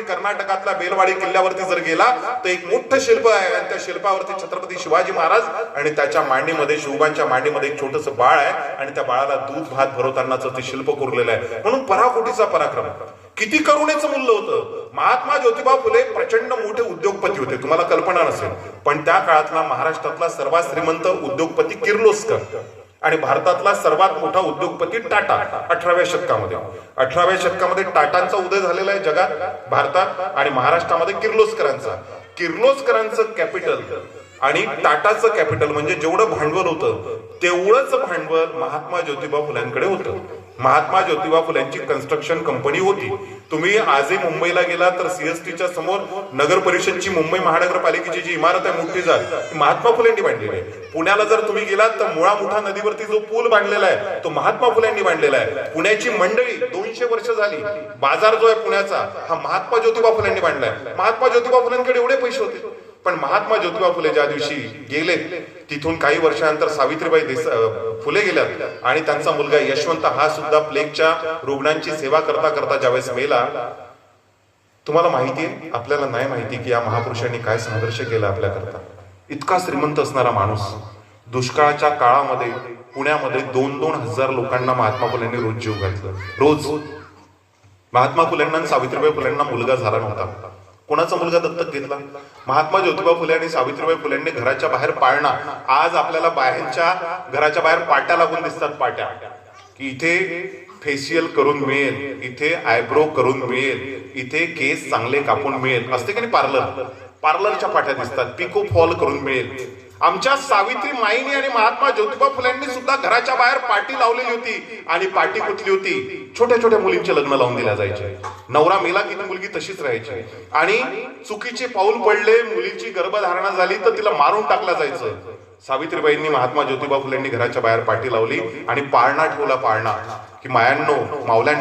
कर्नाटकातल्या बेलवाडी किल्ल्यावरती जर गेला तर एक मोठं शिल्प आहे आणि त्या शिल्पावरती छत्रपती शिवाजी महाराज आणि त्याच्या मांडीमध्ये शिवबांच्या मांडीमध्ये एक छोटस बाळ आहे आणि त्या बाळाला दूध भात भरवतानाच ते शिल्प कोरलेलं आहे. म्हणून पराकोटीचा पराक्रम. किती करुणेचं मूल्य होतं. महात्मा ज्योतिबा फुले प्रचंड मोठे उद्योगपती होते, तुम्हाला कल्पना नसेल, पण त्या काळातला महाराष्ट्रातला सर्वात श्रीमंत उद्योगपती किर्लोस्कर आणि भारतातला सर्वात मोठा उद्योगपती टाटा 18व्या शतकामध्ये. 18व्या शतकामध्ये टाटांचा उदय झालेला आहे जगात, भारतात, आणि महाराष्ट्रामध्ये किर्लोस्करांचं कॅपिटल आणि टाटाचं कॅपिटल म्हणजे जेवढं भांडवल होतं तेवढंच भांडवल महात्मा ज्योतिबा फुल्यांकडे होतं. महात्मा ज्योतिबा फुल्यांची कन्स्ट्रक्शन कंपनी होती. तुम्ही आजही मुंबईला गेला तर सीएसटीच्या समोर नगर परिषदची, मुंबई महानगरपालिकेची जी इमारत आहे मोठी ती महात्मा फुलेंनी बांधलेली आहे. पुण्याला जर तुम्ही गेलात तर मुळा मुठा नदीवरती जो पूल बांधलेला आहे तो महात्मा फुलेंनी बांधलेला आहे. पुण्याची मंडळी 200 वर्ष झाली, बाजार जो आहे पुण्याचा हा महात्मा ज्योतिबा फुलेंनी बांधलाय. महात्मा ज्योतिबा फुलेंकडे एवढे पैसे होते, पण महात्मा ज्योतिबा फुले ज्या दिवशी गेले तिथून काही वर्षानंतर सावित्रीबाई फुले गेल्यात आणि त्यांचा मुलगा यशवंत हा सुद्धा प्लेगच्या रुग्णांची सेवा करता करता ज्यावेळेस मेला. तुम्हाला माहिती आहे, आपल्याला नाही माहिती की या महापुरुषांनी काय संघर्ष केला आपल्याकरता. इतका श्रीमंत असणारा माणूस दुष्काळाच्या काळामध्ये पुण्यामध्ये 2-2 हजार लोकांना महात्मा फुलेंनी रोज जीव घातलं. रोज. महात्मा फुलेंना आणि सावित्रीबाई फुलेंना मुलगा झाला नव्हता. कोणाचा मुलगा दत्तक घेतला? महात्मा ज्योतिबा फुले आणि सावित्रीबाई फुलेंनी घराच्या बाहेर पाळणा. आज आपल्याला बाहेरच्या घराच्या बाहेर पाट्या लागून दिसतात, पाट्या की इथे फेशियल करून मिळेल, इथे आयब्रो करून मिळेल, इथे केस चांगले कापून मिळेल, असते की नाही पार्लरच्या पाट्या दिसतात, पिको फॉल करून मिळेल. आमच्या सावित्री माईनी आणि महात्मा ज्योतिबा फुल्यांनी सुद्धा घराच्या बाहेर पाटी लावलेली होती आणि पाटी कुठली होती? छोट्या छोट्या मुलींचे लग्न लावून दिल्या जायचे. नवरा मेला की ती मुलगी तशीच राहायची आणि चुकीचे पाऊल पडले, मुलीची गर्भधारणा झाली तर तिला मारून टाकलं जायचं. सावित्रीबाईंनी महात्मा ज्योतिबा फुलेंनी घराच्या बाहेर पाटी लावली आणि पाळणा ठेवला, पाळणा की मायांनो मावल्यांनो